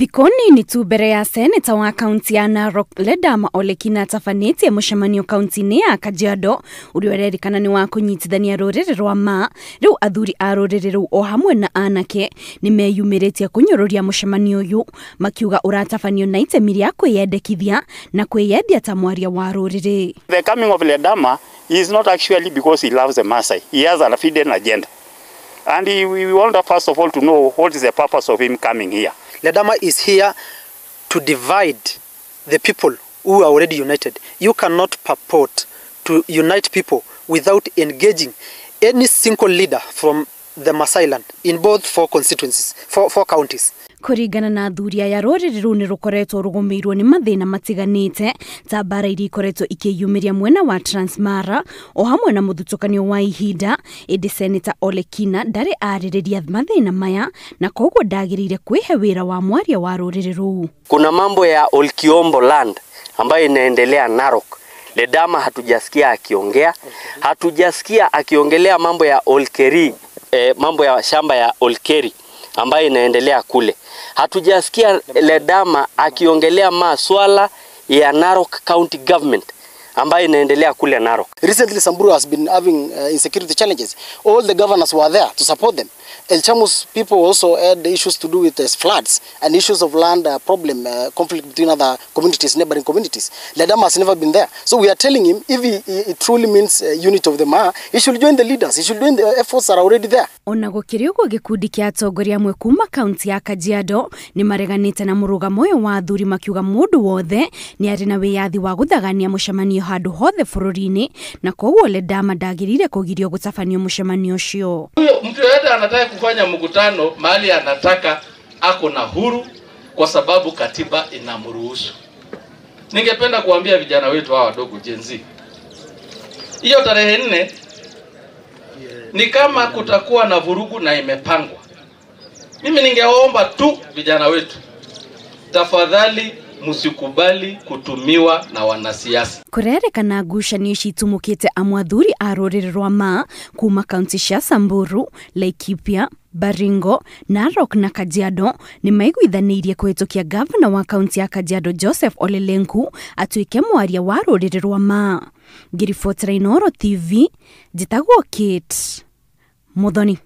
Thikoni ni tu mbere ya seneta wa kaunti ya Narok Ledama Ole Kina tafanĩtie mũcemanio kaunti-inĩ ya Kajiado ũrĩa ũrerĩkana nĩ wa kũnyitithania rũrĩrĩ rwa Maa. Rĩu athuri a rũrĩrĩ rũu o hamwe na anake nĩ meyumĩrĩtie kũnyũrũria mũcemanio ũyũ, makiuga ũratabanio na itemi rĩa kwĩyendekithia na kwĩyendia ta mwaria wa rũrĩrĩ. The coming of Ledama is not actually because he loves the Maasai. He has a hidden agenda. And we want first of all to know what is the purpose of him coming here. Ledama is here to divide the people who are already united. You cannot purport to unite people without engaging any single leader from the Maasai land in both four constituencies, four counties. Kũringana na athuri aya rũrĩrĩ rũu nĩ rũkoretwo rũgũmĩirwo nĩ mathĩna matiganĩte ta mbara iria ikoretwo ikĩyumĩria mwena wa Transmara o hamwe na mũthutũkanio wa ihinda. Ĩndĩ seneta Ole Kina ndarĩ arĩrĩria mathĩna maya na koguo ndagĩrĩire kwĩhe wĩra wa mwaria wa rũrĩrĩ rũu. Kuna mambo ya Olkiombo land ambayo inaendelea Narok. Ledama hatujasikia akiongea, hatujasikia akiongelea mambo ya Olkeri, mambo ya shamba ya Olkeri ambayo inaendelea kule. Hatujasikia Ledama akiongelea masuala ya Narok County Government ambayo inaendelea kule Narok. Recently Samburu has been having insecurity challenges. All the governors were there to support them. El Chamus people also had issues to do with floods and issues of land problem, conflict between other communities, neighboring communities. Ledama has never been there. So we are telling him if he truly means unity of the Maa, he should join the leaders. He should join the efforts that are already there. Ona gũkĩrĩ ũguo gĩkundi kĩa atongoria amwe kuma kaunti ya Kajiado nĩ mareganĩte na mũrũgamo ũyũ wa athuri, makiuga mũndũ wothe nĩ arĩ na wĩyathi wa gũthagania mũcemanio handũ hothe bũrũri-inĩ, na koguo Ledama ndagĩrĩire kũgirio gũtabanio mũcemanio ũcio. Mtu yote anataka kufanya mkutano mahali anataka, ako na huru kwa sababu katiba inamruhusu. Ningependa kuambia vijana wetu hawa wadogo Gen Z, hiyo tarehe 4 ni kama kutakuwa na vurugu na imepangwa. Mimi ningeomba tu vijana wetu, tafadhali musikubali kutumiwa na wanasiasa. Kũrerĩkana ngucanio citumũkĩte amwe athuri a rũrĩrĩ rwa Maa kuma kaunti cia Samburu, Laikipia, Baringo, Narok na Kajiado nĩ maiguithanĩirie kũhĩtũkia gavana wa kaunti ya Kajiado Joseph Ole Lenku atuĩke mwaria wa rũrĩrĩ rwa Maa. Ngiribotera Inooro TV, njĩtagwo Kate Muthoni.